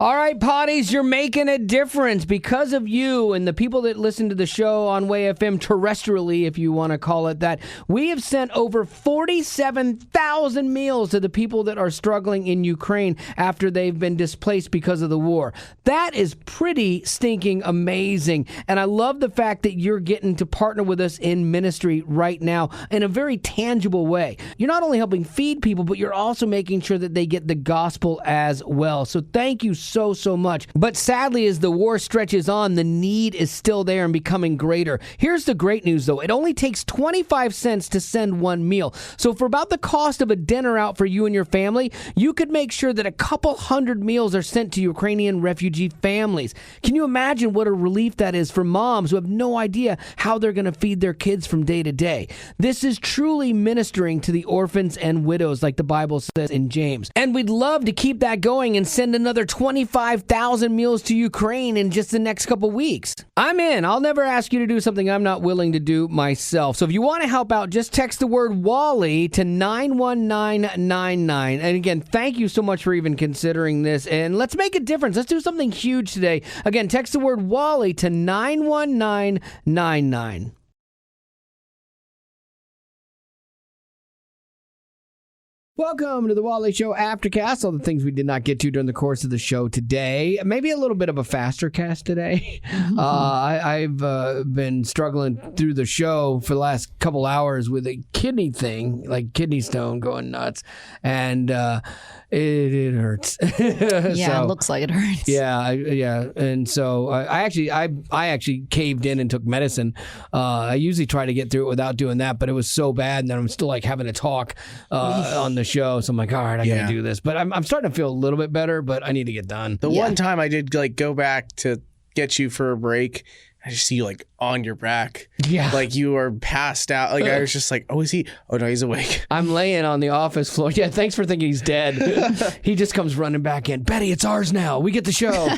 All right, potties, you're making a difference because of you and the people that listen to the show on Way FM terrestrially, if you want to call it that. We have sent over 47,000 meals to the people that are struggling in Ukraine after they've been displaced because of the war. That is pretty stinking amazing. And I love the fact that you're getting to partner with us in ministry right now in a very tangible way. You're not only helping feed people, but you're also making sure that they get the gospel as well. So thank you so much. But sadly, as the war stretches on, the need is still there and becoming greater. Here's the great news, though. It only takes 25 cents to send one meal. So for about the cost of a dinner out for you and your family, you could make sure that a couple hundred meals are sent to Ukrainian refugee families. Can you imagine what a relief that is for moms who have no idea how they're going to feed their kids from day to day? This is truly ministering to the orphans and widows, like the Bible says in James. And we'd love to keep that going and send another 25,000 meals to Ukraine in just the next couple weeks. I'm in. I'll never ask you to do something I'm not willing to do myself. So if you want to help out, just text the word Wally to 91999. And again, thank you so much for even considering this. And let's make a difference. Let's do something huge today. Again, text the word Wally to 91999. Welcome to the Wally Show Aftercast. All the things we did not get to during the course of the show today. Maybe a little bit of a faster cast today. I've been struggling through the show for the last couple hours with a kidney thing, like kidney stone going nuts. And it hurts. Yeah, it looks like it hurts. Yeah. And so I actually caved in and took medicine. I usually try to get through it without doing that, but it was so bad that I'm still like having to talk on the show. So I'm like, all right, I gotta do this. But I'm starting to feel a little bit better, but I need to get done. The one time I did like go back to get you for a break, I just see you like on your back. Yeah. Like you are passed out. Like I was just like, oh, is he? Oh, no, he's awake. I'm laying on the office floor. Yeah, thanks for thinking he's dead. He just comes running back in. Betty, it's ours now. We get the show.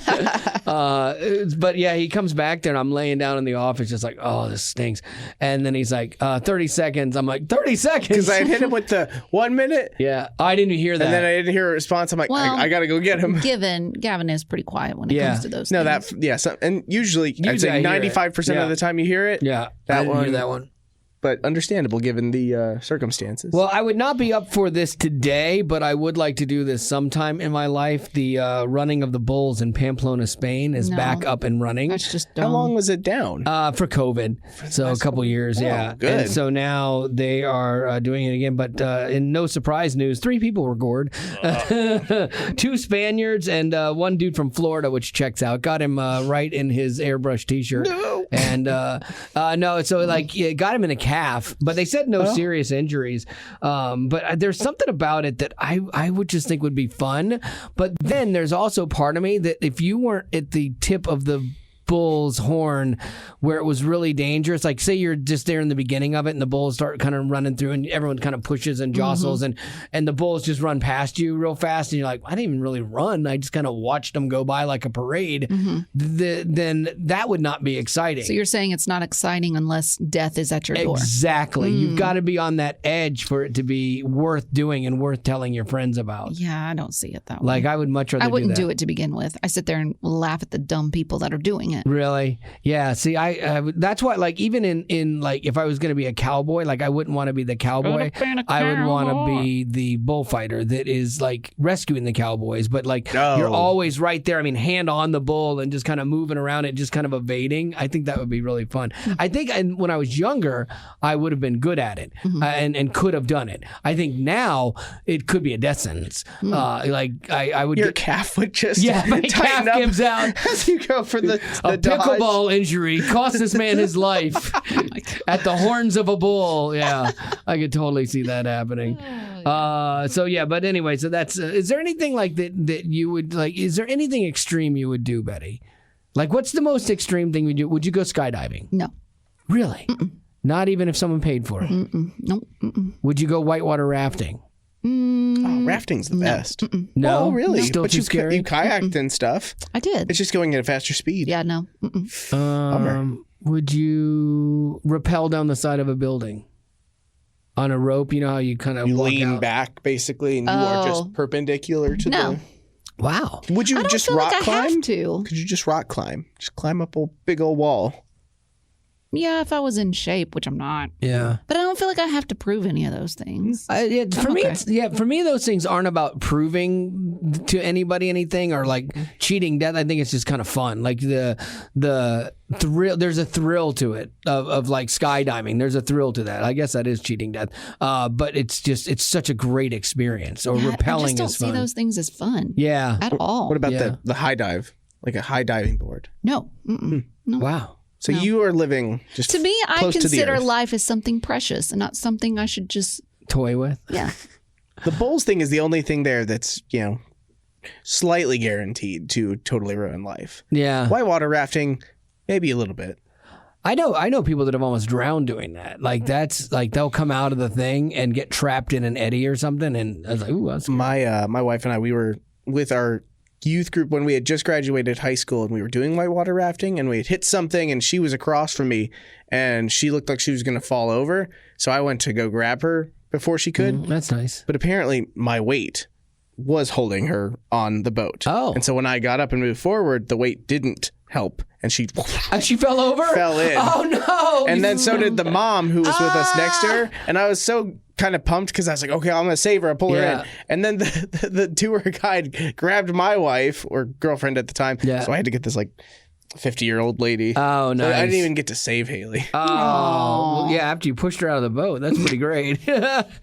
But yeah, he comes back there and I'm laying down in the office just like, oh, this stinks. And then he's like, 30 seconds. I'm like, 30 seconds? Because I hit him with the 1 minute. Yeah, I didn't hear that. And then I didn't hear a response. I'm like, well, I got to go get him. Gavin is pretty quiet when it comes to those things. And usually I'd say 95% of the time you hear it. Yeah, I didn't hear that one. But understandable given the circumstances. Well, I would not be up for this today, but I would like to do this sometime in my life. The running of the bulls in Pamplona, Spain is back up and running. That's just dumb. How long was it down? For COVID. So a couple years, yeah. Good. And so now they are doing it again. But in no surprise news, 3 people were gored. 2 Spaniards and one dude from Florida, which checks out. Got him right in his airbrush T-shirt. No. And no, so like got him in a calf, but they said no serious injuries. But there's something about it that I would just think would be fun. But then there's also part of me that if you weren't at the tip of the bull's horn where it was really dangerous, like say you're just there in the beginning of it and the bulls start kind of running through and everyone kind of pushes and jostles and the bulls just run past you real fast and you're like, I didn't even really run, I just kind of watched them go by like a parade. Then that would not be exciting. So you're saying it's not exciting unless death is at your door. Exactly. You've got to be on that edge for it to be worth doing and worth telling your friends about. Yeah, I don't see it that way. Like I would much rather I wouldn't do do it to begin with. I sit there and laugh at the dumb people that are doing it. Really? Yeah. See, that's why, like, even in like, if I was going to be a cowboy, like, I wouldn't want to be the cowboy. I would want to be the bullfighter that is like rescuing the cowboys. But like, you're always right there. I mean, hand on the bull and just kind of moving around it, just kind of evading. I think that would be really fun. I think when I was younger, I would have been good at it and could have done it. I think now it could be a death sentence. Like, I would. Your calf would just my calf gives out as you go for the pickleball injury cost this man his life at the horns of a bull. Yeah, I could totally see that happening. But anyway, so that's. Is there anything like that you would like? Is there anything extreme you would do, Betty? Like, what's the most extreme thing you would do? Would you go skydiving? No. Really? Not even if someone paid for it? Nope. Would you go whitewater rafting? Rafting's the best. No, oh, really? Still but too scary? You kayaked and stuff. I did. It's just going at a faster speed. Yeah, no. Would you rappel down the side of a building on a rope? You know how you kind of lean back basically, and you are just perpendicular to the. Wow. Would you I don't just feel rock like I climb? have to. Could you just rock climb? Just climb up a big old wall. Yeah, if I was in shape, which I'm not. Yeah. But I don't feel like I have to prove any of those things. For me, for me, those things aren't about proving to anybody anything or like cheating death. I think it's just kind of fun. Like the thrill. There's a thrill to it of like skydiving. There's a thrill to that. I guess that is cheating death. But it's such a great experience. Or rappelling I just don't is fun. see those things as fun. Yeah. At all. What about the high dive? Like a high diving board? No. No. Wow. So you are living just To me, I close to the consider earth. life as something precious and not something I should just. Toy with. Yeah. The bowls thing is the only thing there that's, slightly guaranteed to totally ruin life. Yeah. Whitewater rafting, maybe a little bit. I know people that have almost drowned doing that. Like that's like they'll come out of the thing and get trapped in an eddy or something. And I was like, ooh, that's My wife and I, we were with our youth group when we had just graduated high school and we were doing whitewater rafting and we had hit something and she was across from me and she looked like she was going to fall over. So I went to go grab her before she could. that's nice. But apparently my weight was holding her on the boat. Oh. And so when I got up and moved forward, the weight didn't help. And she She fell over? fell in. Oh, no. And then so did the mom who was with us next to her. And I was so kind of pumped because I was like, okay, I'm going to save her. I'll pull her in. And then the tour guide grabbed my wife or girlfriend at the time. Yeah. So I had to get this like 50-year-old lady. Oh, nice. So I didn't even get to save Haley. Oh, well, yeah, after you pushed her out of the boat. That's pretty great.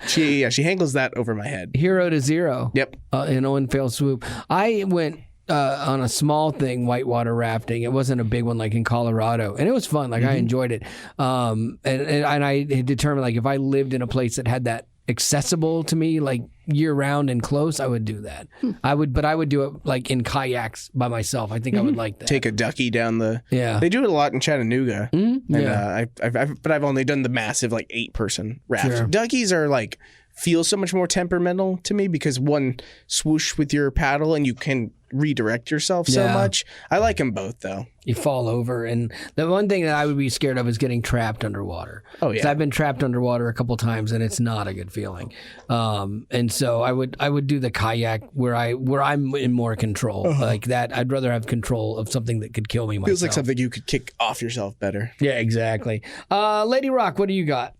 She hangles that over my head. Hero to zero. Yep. In one fell swoop. I went on a small thing, whitewater rafting. It wasn't a big one like in Colorado. And it was fun. Like I enjoyed it. And I had determined like if I lived in a place that had that accessible to me like year round and close, I would do that. But I would do it like in kayaks by myself. I think I would like that. Take a ducky down the. Yeah. They do it a lot in Chattanooga. Mm-hmm. And but I've only done the massive like 8-person raft. Sure. Duckies are like feel so much more temperamental to me because one swoosh with your paddle and you can redirect yourself so much. I like them both though. You fall over, and the one thing that I would be scared of is getting trapped underwater. Oh yeah, 'cause I've been trapped underwater a couple times, and it's not a good feeling. And so I would do the kayak where I'm in more control, like that. I'd rather have control of something that could kill me myself. feels like something you could kick off yourself better. Yeah, exactly. Lady Rock, what do you got?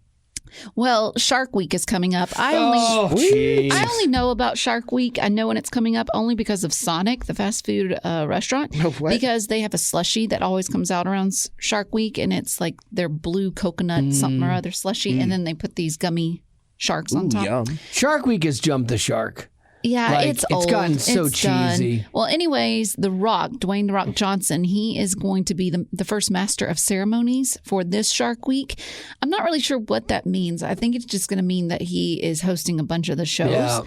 Well, Shark Week is coming up. I only know about Shark Week. I know when it's coming up only because of Sonic, the fast food restaurant, because they have a slushie that always comes out around Shark Week, and it's like their blue coconut something or other slushie, and then they put these gummy sharks on top. Yum. Shark Week has jumped the shark. Yeah, Like, it's it's old. gotten so cheesy. Done. Well, anyways, Dwayne "The Rock" Johnson, he is going to be the first master of ceremonies for this Shark Week. I'm not really sure what that means. I think it's just going to mean that he is hosting a bunch of the shows. Yeah.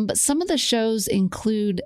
But some of the shows include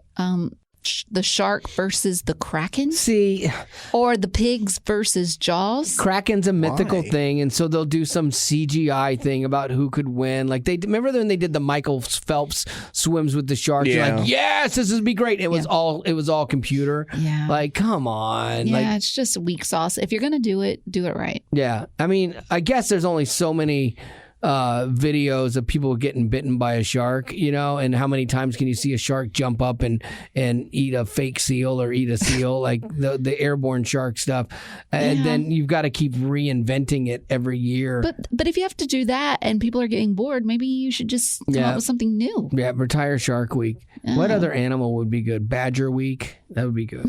the shark versus the kraken, See, or the pigs versus Jaws. Kraken's a mythical Why? thing, and so they'll do some CGI thing about who could win. Like remember when they did the Michael Phelps swims with the shark? You're Yeah. like, yes, this would be great. It was all computer. Yeah. Like, come on. Yeah, Like, it's just weak sauce. If you're going to do it right. yeah. I mean, I guess there's only so many videos of people getting bitten by a shark, and how many times can you see a shark jump up and eat a fake seal or eat a seal, like the airborne shark stuff, and then you've got to keep reinventing it every year. But if you have to do that and people are getting bored, maybe you should just come up with something new. Yeah, retire Shark Week. What other animal would be good? Badger Week? That would be good.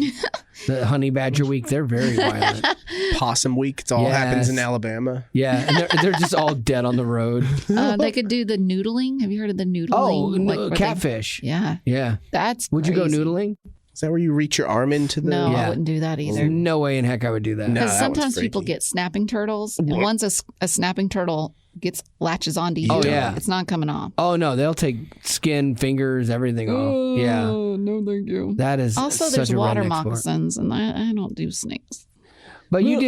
The Honey Badger Week, they're very violent. Possum Week, it all happens in Alabama. Yeah, and they're just all dead on the road. They could do the noodling. Have you heard of the noodling? Oh, catfish. Yeah. That's Would you go crazy. noodling? Is that where you reach your arm into the... No, Yeah. I wouldn't do that either. There's no way in heck I would do that. No. Because that one's sometimes people freaky. get snapping turtles, and once a snapping turtle latches onto you, Oh, yeah. it's not coming off. Oh no, they'll take skin, fingers, everything off. Yeah, no, thank you. that is Also, such there's a water redneck sport. moccasins, and I don't do snakes. But you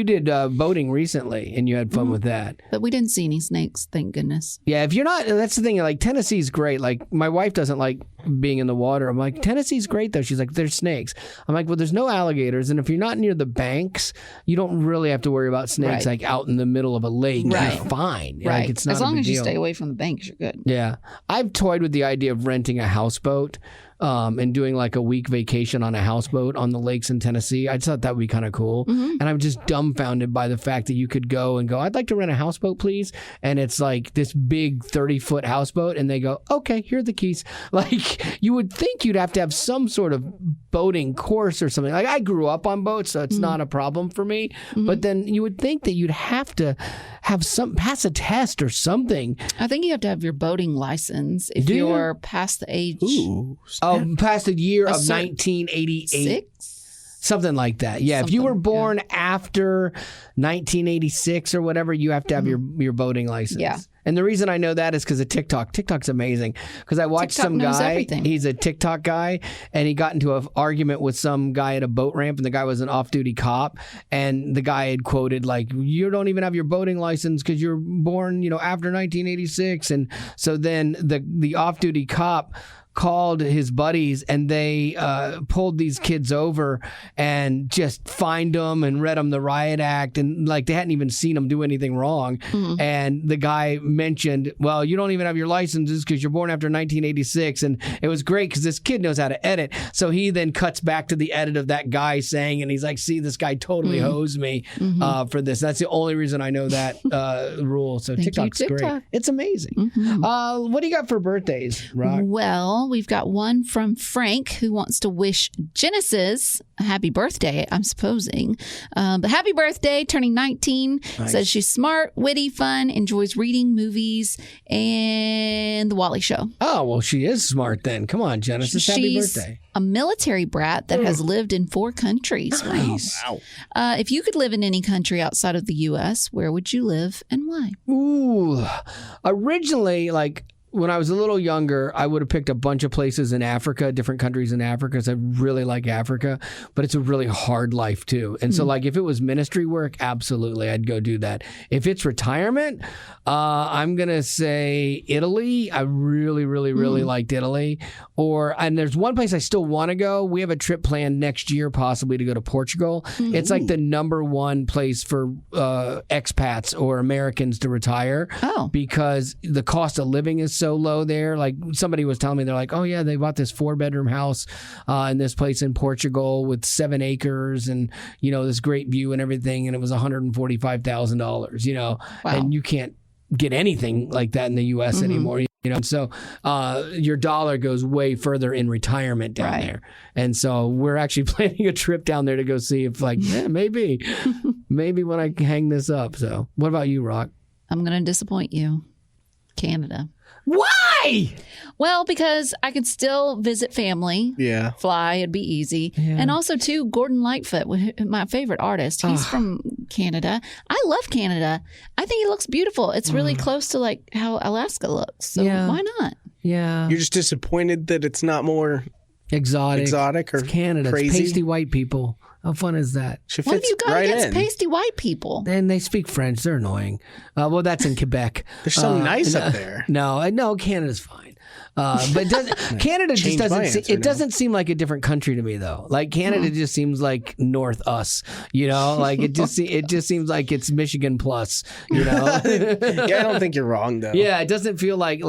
did boating recently, and you had fun with that. But we didn't see any snakes, thank goodness. Yeah, if you're not, that's the thing. Like Tennessee's great. Like my wife doesn't like being in the water. I'm like, Tennessee's great though. She's like, there's snakes. I'm like, well, there's no alligators, and if you're not near the banks, you don't really have to worry about snakes. Right. Like out in the middle of a lake, Right. you're fine. Right. Like it's not as a long big as you deal. stay away from the banks, you're good. Yeah, I've toyed with the idea of renting a houseboat. and doing like a week vacation on a houseboat on the lakes in Tennessee. I just thought that would be kind of cool. And I'm just dumbfounded by the fact that you could go, I'd like to rent a houseboat, please. And it's like this big 30-foot houseboat, and they go, okay, here are the keys. Like, you would think you'd have to have some sort of boating course or something. Like, I grew up on boats, so it's not a problem for me. But then you would think that you'd have to have pass a test or something. I think you have to have your boating license if you're past the age. Past the year of 1988. Something like that. Yeah, if you were born after 1986 or whatever, you have to have your boating license. Yeah. And the reason I know that is because of TikTok. TikTok's amazing. Because I watched some guy, he's a TikTok guy, and he got into an argument with some guy at a boat ramp, and the guy was an off-duty cop, and the guy had quoted, like, you don't even have your boating license because you're born, after 1986. And so then the off-duty cop called his buddies, and they pulled these kids over and just fined them and read them the riot act, and like they hadn't even seen them do anything wrong. And the guy mentioned, well, you don't even have your licenses because you're born after 1986. And it was great because this kid knows how to edit, so he then cuts back to the edit of that guy saying, and he's like, see, this guy totally hosed me for this. That's the only reason I know that rule. So TikTok's great. It's amazing. What do you got for birthdays, Rock? Well, we've got one from Frank who wants to wish Genesis a happy birthday, I'm supposing. But happy birthday, turning 19. Nice. Says she's smart, witty, fun, enjoys reading, movies, and the Wally show. Oh, well, she is smart then. Come on, Genesis. Happy birthday. A military brat that has lived in 4 countries. Nice. Wow. If you could live in any country outside of the U.S., where would you live and why? Ooh. Originally, when I was a little younger, I would have picked a bunch of places in Africa, different countries in Africa, because I really like Africa, but it's a really hard life too. And so if it was ministry work, absolutely, I'd go do that. If it's retirement, I'm going to say Italy. I really, really, really liked Italy. And there's one place I still want to go. We have a trip planned next year, possibly to go to Portugal. It's like the number one place for expats or Americans to retire because the cost of living is so low there. Like somebody was telling me, they're like, oh yeah, they bought this 4-bedroom house in this place in Portugal with 7 acres and this great view and everything, and it was $145,000. Wow. And you can't get anything like that in the U.S. anymore. So your dollar goes way further in retirement down there. And so we're actually planning a trip down there to go see if maybe when I hang this up. So what about you, Rock? I'm going to disappoint you. Canada. Why? Well, because I could still visit family. Yeah. Fly, it'd be easy. Yeah. And also, too, Gordon Lightfoot, my favorite artist, he's from Canada. I love Canada. I think it looks beautiful. It's really close to how Alaska looks. So why not? Yeah. You're just disappointed that it's not more exotic or it's Canada. Crazy? It's pasty white people. How fun is that? What have you got against pasty white people? And they speak French. They're annoying. Well, that's in Quebec. They're so nice up there. No, Canada's fine. But Canada just doesn't. It doesn't seem like a different country to me, though. Like Canada just seems like North us. It just seems like it's Michigan plus. Yeah, I don't think you're wrong though. Yeah, it doesn't feel like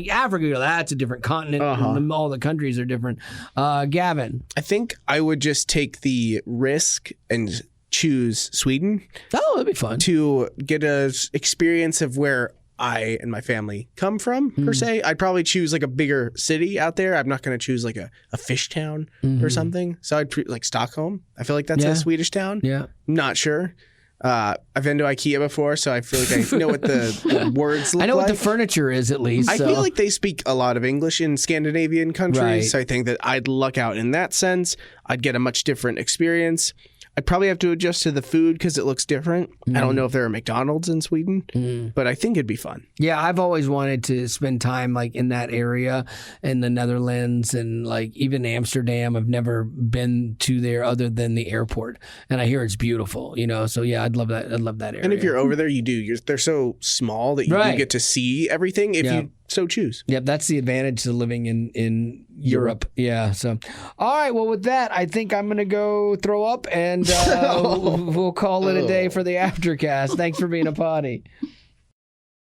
Africa. That's a different continent. And all the countries are different. Gavin, I think I would just take the risk and choose Sweden. Oh, that'd be fun to get a experience of where I and my family come from, per se. I'd probably choose a bigger city out there. I'm not going to choose a fish town or something. So I'd Stockholm. I feel like that's a Swedish town. Yeah. Not sure. I've been to IKEA before, so I feel like I know what the words look like. I know what the furniture is, at least. I feel like they speak a lot of English in Scandinavian countries, right. So I think that I'd luck out in that sense. I'd get a much different experience. I'd probably have to adjust to the food because it looks different. I don't know if there are McDonald's in Sweden, but I think it'd be fun. Yeah, I've always wanted to spend time in that area in the Netherlands and even Amsterdam. I've never been to there other than the airport, and I hear it's beautiful. So yeah, I'd love that. I'd love that area. And if you're over there, you do. They're so small that you do get to see everything if you so choose. Yep, that's the advantage to living in Europe. Yeah. So, all right. Well, with that, I think I'm going to go throw up, and we'll call it a day for the Aftercast. Thanks for being a potty.